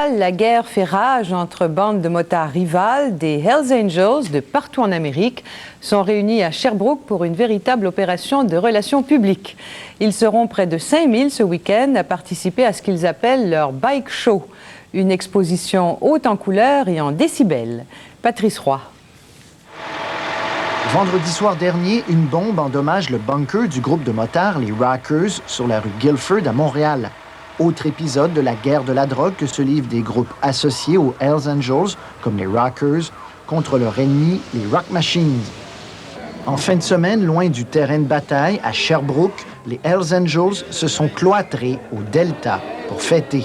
Montréal, la guerre fait rage entre bandes de motards rivales. Des Hells Angels de partout en Amérique sont réunis à Sherbrooke pour une véritable opération de relations publiques. Ils seront près de 5000 ce week-end à participer à ce qu'ils appellent leur Bike Show, une exposition haute en couleurs et en décibels. Patrice Roy. Vendredi soir dernier, une bombe endommage le bunker du groupe de motards, les Rockers, sur la rue Guilford à Montréal. Autre épisode de la guerre de la drogue que se livrent des groupes associés aux Hells Angels, comme les Rockers, contre leur ennemi, les Rock Machines. En fin de semaine, loin du terrain de bataille, à Sherbrooke, les Hells Angels se sont cloîtrés au Delta pour fêter.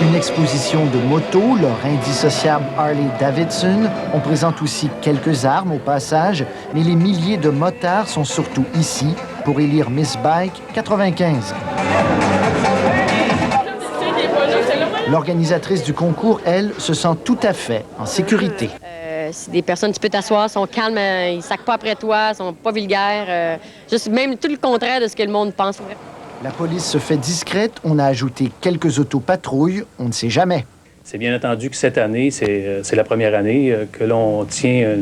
Une exposition de motos, leur indissociable Harley-Davidson. On présente aussi quelques armes au passage, mais les milliers de motards sont surtout ici pour élire Miss Bike 95. L'organisatrice du concours, elle, se sent tout à fait en sécurité. C'est des personnes, tu peux t'asseoir, sont calmes, ils ne sacent pas après toi, sont pas vulgaires. Juste même tout le contraire de ce que le monde pense. La police se fait discrète. On a ajouté quelques autopatrouilles. On ne sait jamais. C'est bien entendu que cette année, c'est la première année que l'on tient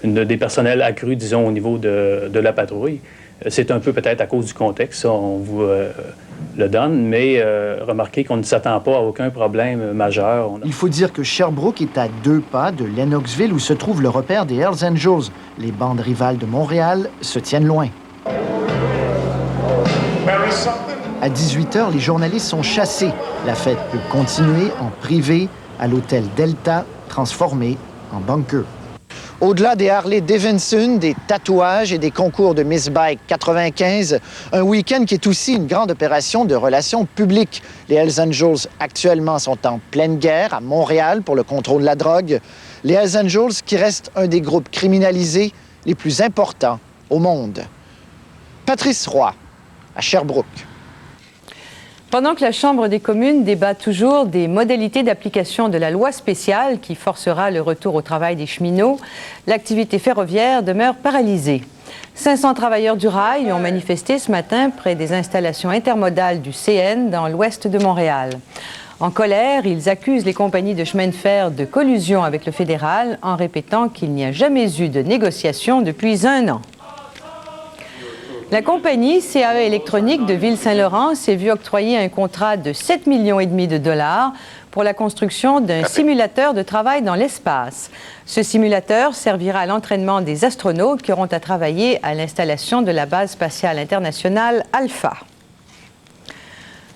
des personnels accrus, disons, au niveau de la patrouille. C'est un peu peut-être à cause du contexte, ça, on vous le donne, mais remarquez qu'on ne s'attend pas à aucun problème majeur. Il faut dire que Sherbrooke est à 2 pas de Lennoxville où se trouve le repère des Hells Angels. Les bandes rivales de Montréal se tiennent loin. À 18h, les journalistes sont chassés. La fête peut continuer en privé à l'hôtel Delta, transformé en bunker. Au-delà des Harley-Davidson, des tatouages et des concours de Miss Bike 95, un week-end qui est aussi une grande opération de relations publiques. Les Hells Angels actuellement sont en pleine guerre à Montréal pour le contrôle de la drogue. Les Hells Angels qui restent un des groupes criminalisés les plus importants au monde. Patrice Roy, à Sherbrooke. Pendant que la Chambre des communes débat toujours des modalités d'application de la loi spéciale qui forcera le retour au travail des cheminots, l'activité ferroviaire demeure paralysée. 500 travailleurs du rail ont manifesté ce matin près des installations intermodales du CN dans l'ouest de Montréal. En colère, ils accusent les compagnies de chemin de fer de collusion avec le fédéral en répétant qu'il n'y a jamais eu de négociation depuis 1 an. La compagnie CAE Électronique de Ville-Saint-Laurent s'est vue octroyer un contrat de 7,5 millions de dollars pour la construction d'un simulateur de travail dans l'espace. Ce simulateur servira à l'entraînement des astronautes qui auront à travailler à l'installation de la base spatiale internationale Alpha.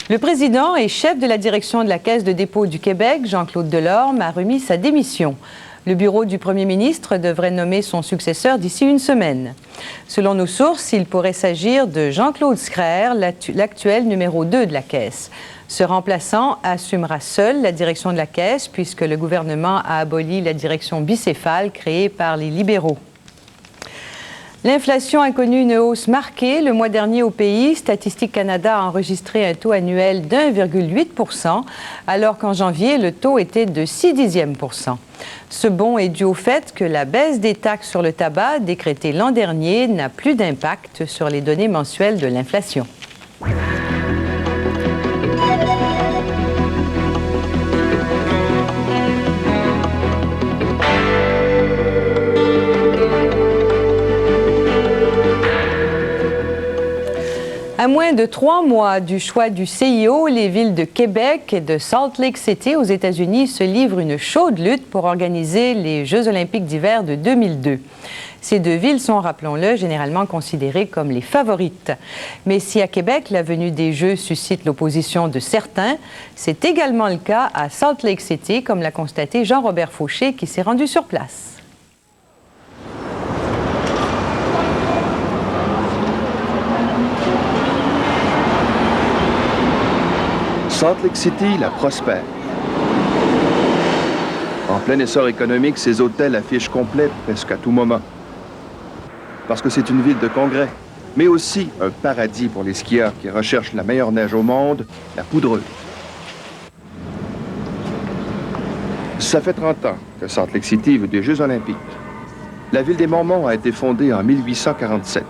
Le président et chef de la direction de la Caisse de dépôt du Québec, Jean-Claude Delorme, a remis sa démission. Le bureau du premier ministre devrait nommer son successeur d'ici 1 semaine. Selon nos sources, il pourrait s'agir de Jean-Claude Scrère, l'actuel numéro 2 de la Caisse. Ce remplaçant assumera seul la direction de la Caisse puisque le gouvernement a aboli la direction bicéphale créée par les libéraux. L'inflation a connu une hausse marquée le mois dernier au pays. Statistique Canada a enregistré un taux annuel d'1,8 %, alors qu'en janvier, le taux était de 0,6 %. Ce bond est dû au fait que la baisse des taxes sur le tabac décrétée l'an dernier n'a plus d'impact sur les données mensuelles de l'inflation. À moins de 3 mois du choix du CIO, les villes de Québec et de Salt Lake City aux États-Unis se livrent une chaude lutte pour organiser les Jeux olympiques d'hiver de 2002. Ces 2 villes sont, rappelons-le, généralement considérées comme les favorites. Mais si à Québec, la venue des Jeux suscite l'opposition de certains, c'est également le cas à Salt Lake City, comme l'a constaté Jean-Robert Fauché qui s'est rendu sur place. Salt Lake City, la prospère. En plein essor économique, ces hôtels affichent complet presque à tout moment. Parce que c'est une ville de congrès, mais aussi un paradis pour les skieurs qui recherchent la meilleure neige au monde, la poudreuse. Ça fait 30 ans que Salt Lake City veut des Jeux olympiques. La ville des Mormons a été fondée en 1847.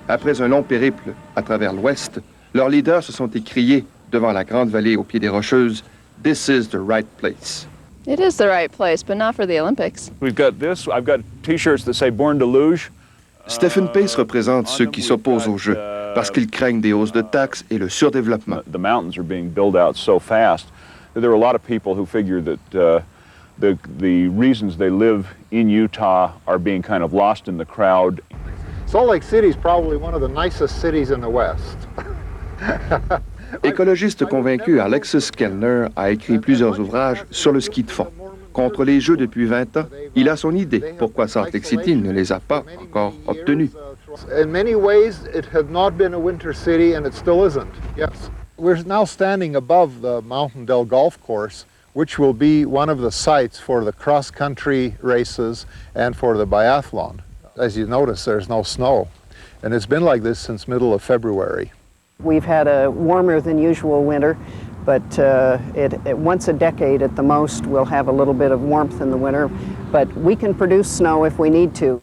Après un long périple à travers l'Ouest, leurs leaders se sont écriés devant la grande vallée au pied des Rocheuses, this is the right place. It is the right place, but not for the Olympics. We've got this. I've got T-shirts that say "Born to Luge." Stephen Pace représente ceux qui s'opposent au jeu parce qu'ils craignent des hausses de taxes et le surdéveloppement. The mountains are being built out so fast that there are a lot of people who figure that the reasons they live in Utah are being kind of lost in the crowd. Salt Lake City is probably one of the nicest cities in the West. Écologiste convaincu, Alexis Kellner a écrit plusieurs ouvrages sur le ski de fond. Contre les jeux depuis 20 ans, il a son idée pourquoi Salt Lake City ne les a pas encore obtenus. In many ways, it had not been a winter city, and it still isn't. Yes. We're now standing above the Mountain Dell Golf Course, which will be one of the sites for the cross-country races and for the biathlon. As you notice, there's no snow, and it's been like this since middle of February. We've had a warmer than usual winter, but once a decade at the most, we'll have a little bit of warmth in the winter, but we can produce snow if we need to.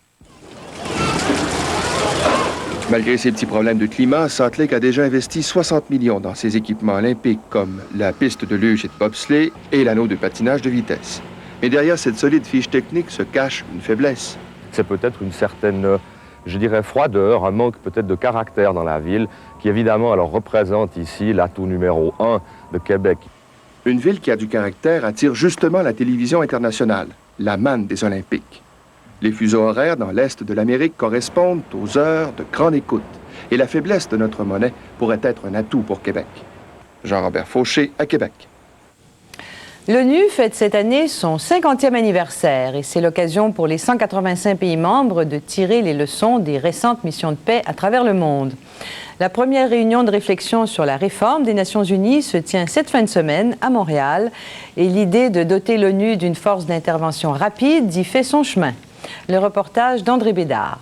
Malgré ces petits problèmes de climat, Salt Lake a déjà investi 60 millions dans ses équipements olympiques comme la piste de luge et de bobsleigh et l'anneau de patinage de vitesse. Mais derrière cette solide fiche technique se cache une faiblesse. C'est peut-être une certaine, je dirais, froideur, un manque peut-être de caractère dans la ville, qui évidemment alors représente ici l'atout numéro 1 de Québec. Une ville qui a du caractère attire justement la télévision internationale, la manne des Olympiques. Les fuseaux horaires dans l'Est de l'Amérique correspondent aux heures de grande écoute. Et la faiblesse de notre monnaie pourrait être un atout pour Québec. Jean-Robert Fauché, à Québec. L'ONU fête cette année son 50e anniversaire et c'est l'occasion pour les 185 pays membres de tirer les leçons des récentes missions de paix à travers le monde. La première réunion de réflexion sur la réforme des Nations unies se tient cette fin de semaine à Montréal et l'idée de doter l'ONU d'une force d'intervention rapide y fait son chemin. Le reportage d'André Bédard.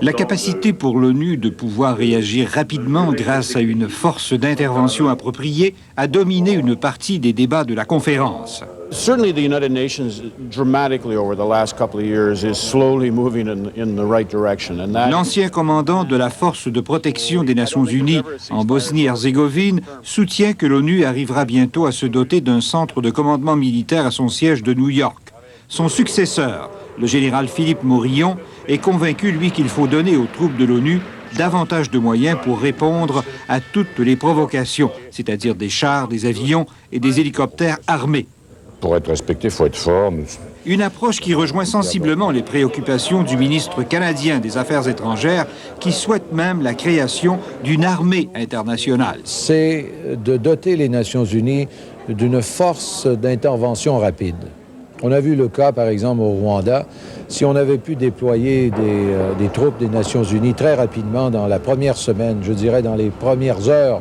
La capacité pour l'ONU de pouvoir réagir rapidement grâce à une force d'intervention appropriée a dominé une partie des débats de la conférence. Certainly the United Nations dramatically over the last couple of years is slowly moving in the right direction. L'ancien commandant de la force de protection des Nations Unies en Bosnie-Herzégovine soutient que l'ONU arrivera bientôt à se doter d'un centre de commandement militaire à son siège de New York. Son successeur, le général Philippe Morillon, est convaincu, lui, qu'il faut donner aux troupes de l'ONU davantage de moyens pour répondre à toutes les provocations, c'est-à-dire des chars, des avions et des hélicoptères armés. Pour être respecté, il faut être fort. Une approche qui rejoint sensiblement les préoccupations du ministre canadien des Affaires étrangères, qui souhaite même la création d'une armée internationale. C'est de doter les Nations unies d'une force d'intervention rapide. On a vu le cas, par exemple, au Rwanda. Si on avait pu déployer des troupes des Nations unies très rapidement dans la première semaine, je dirais dans les premières heures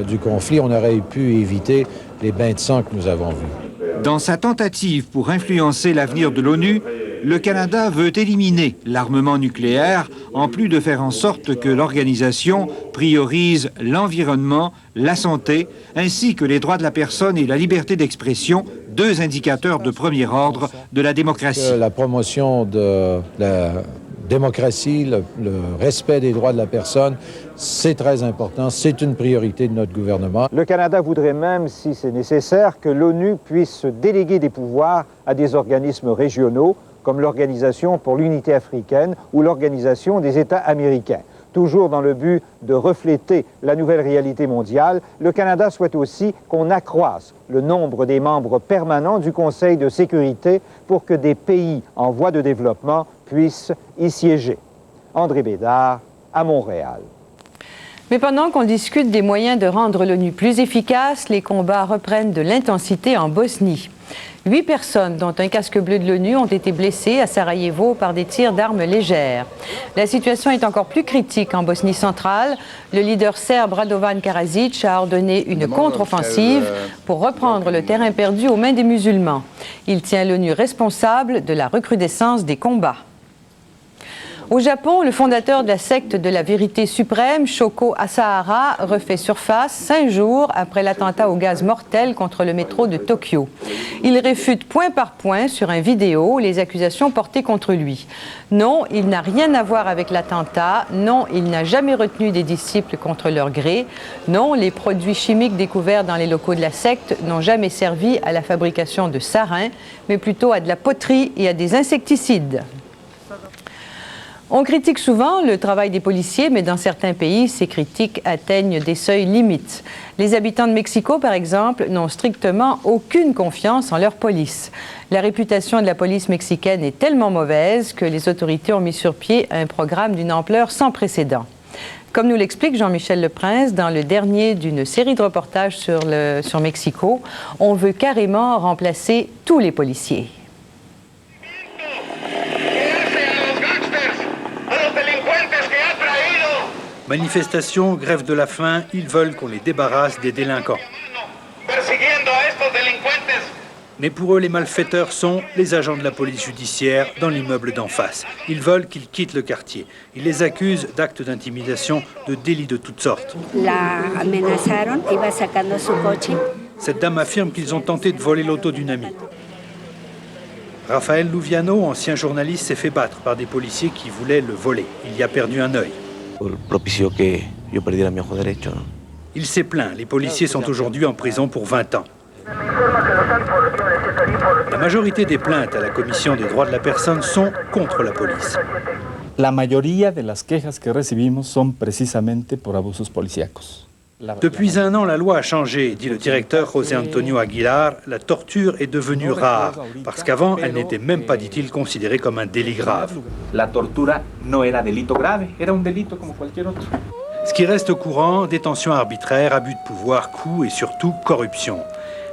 du conflit, on aurait pu éviter les bains de sang que nous avons vus. Dans sa tentative pour influencer l'avenir de l'ONU, le Canada veut éliminer l'armement nucléaire, en plus de faire en sorte que l'organisation priorise l'environnement, la santé, ainsi que les droits de la personne et la liberté d'expression, deux indicateurs de premier ordre de la démocratie. La promotion de la démocratie, le respect des droits de la personne, c'est très important, c'est une priorité de notre gouvernement. Le Canada voudrait même, si c'est nécessaire, que l'ONU puisse déléguer des pouvoirs à des organismes régionaux, comme l'Organisation pour l'unité africaine ou l'Organisation des États américains. Toujours dans le but de refléter la nouvelle réalité mondiale, le Canada souhaite aussi qu'on accroisse le nombre des membres permanents du Conseil de sécurité pour que des pays en voie de développement puissent y siéger. André Bédard, à Montréal. Mais pendant qu'on discute des moyens de rendre l'ONU plus efficace, les combats reprennent de l'intensité en Bosnie. 8 personnes, dont un casque bleu de l'ONU, ont été blessées à Sarajevo par des tirs d'armes légères. La situation est encore plus critique en Bosnie centrale. Le leader serbe Radovan Karadzic a ordonné une contre-offensive pour reprendre le terrain perdu aux mains des musulmans. Il tient l'ONU responsable de la recrudescence des combats. Au Japon, le fondateur de la secte de la vérité suprême, Shoko Asahara, refait surface 5 jours après l'attentat au gaz mortel contre le métro de Tokyo. Il réfute point par point sur un vidéo les accusations portées contre lui. Non, il n'a rien à voir avec l'attentat. Non, il n'a jamais retenu des disciples contre leur gré. Non, les produits chimiques découverts dans les locaux de la secte n'ont jamais servi à la fabrication de sarin, mais plutôt à de la poterie et à des insecticides. On critique souvent le travail des policiers, mais dans certains pays, ces critiques atteignent des seuils limites. Les habitants de Mexico, par exemple, n'ont strictement aucune confiance en leur police. La réputation de la police mexicaine est tellement mauvaise que les autorités ont mis sur pied un programme d'une ampleur sans précédent. Comme nous l'explique Jean-Michel Leprince dans le dernier d'une série de reportages sur Mexico, on veut carrément remplacer tous les policiers. Manifestation, grève de la faim, ils veulent qu'on les débarrasse des délinquants. Mais pour eux, les malfaiteurs sont les agents de la police judiciaire dans l'immeuble d'en face. Ils veulent qu'ils quittent le quartier. Ils les accusent d'actes d'intimidation, de délits de toutes sortes. Cette dame affirme qu'ils ont tenté de voler l'auto d'une amie. Rafael Luviano, ancien journaliste, s'est fait battre par des policiers qui voulaient le voler. Il y a perdu un œil. Il s'est plaint. Les policiers sont aujourd'hui en prison pour 20 ans. La majorité des plaintes à la Commission des droits de la personne sont contre la police. La mayoría de las quejas que recibimos son precisamente por abusos policíacos. Depuis un an, la loi a changé, dit le directeur José Antonio Aguilar. La torture est devenue rare, parce qu'avant, elle n'était même pas, dit-il, considérée comme un délit grave. La tortura no era delito grave, era un delito como cualquier otro. Ce qui reste courant, détention arbitraire, abus de pouvoir, coups et surtout corruption.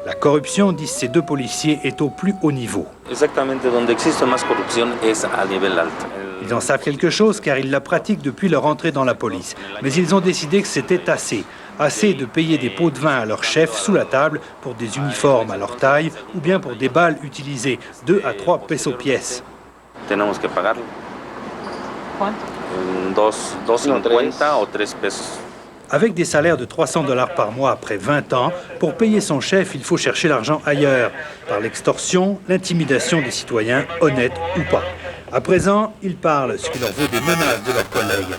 La corruption, disent ces deux policiers, est au plus haut niveau. Exactement, donde existe más corrupción es a nivel alto. Ils en savent quelque chose car ils la pratiquent depuis leur entrée dans la police. Mais ils ont décidé que c'était assez. Assez de payer des pots de vin à leur chef sous la table pour des uniformes à leur taille ou bien pour des balles utilisées, 2 à 3 pesos pièce. Tenemos que pagarlo. 2.50 o 3 pesos. Avec des salaires de $300 par mois après 20 ans, pour payer son chef, il faut chercher l'argent ailleurs, par l'extorsion, l'intimidation des citoyens, honnêtes ou pas. À présent, ils parlent, ce qui leur vaut des menaces de leurs collègues.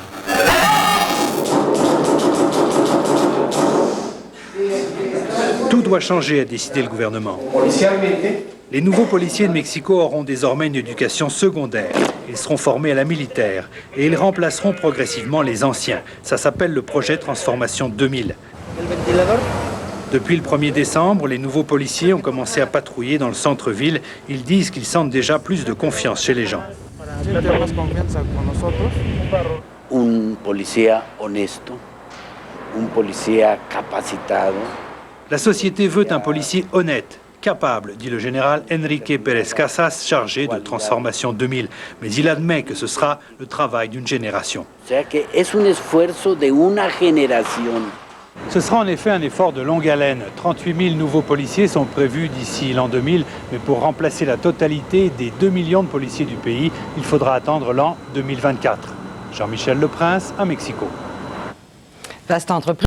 Tout doit changer, a décidé le gouvernement. Les nouveaux policiers de Mexico auront désormais une éducation secondaire. Ils seront formés à la militaire et ils remplaceront progressivement les anciens. Ça s'appelle le projet Transformation 2000. Depuis le 1er décembre, les nouveaux policiers ont commencé à patrouiller dans le centre-ville. Ils disent qu'ils sentent déjà plus de confiance chez les gens. Un policía honesto, un policía capacitado. La société veut un policier honnête, capable, dit le général Enrique Pérez Casas, chargé de Transformation 2000. Mais il admet que ce sera le travail d'une génération. Ce sera en effet un effort de longue haleine. 38 000 nouveaux policiers sont prévus d'ici l'an 2000, mais pour remplacer la totalité des 2 millions de policiers du pays, il faudra attendre l'an 2024. Jean-Michel Leprince, à Mexico. Vaste entreprise.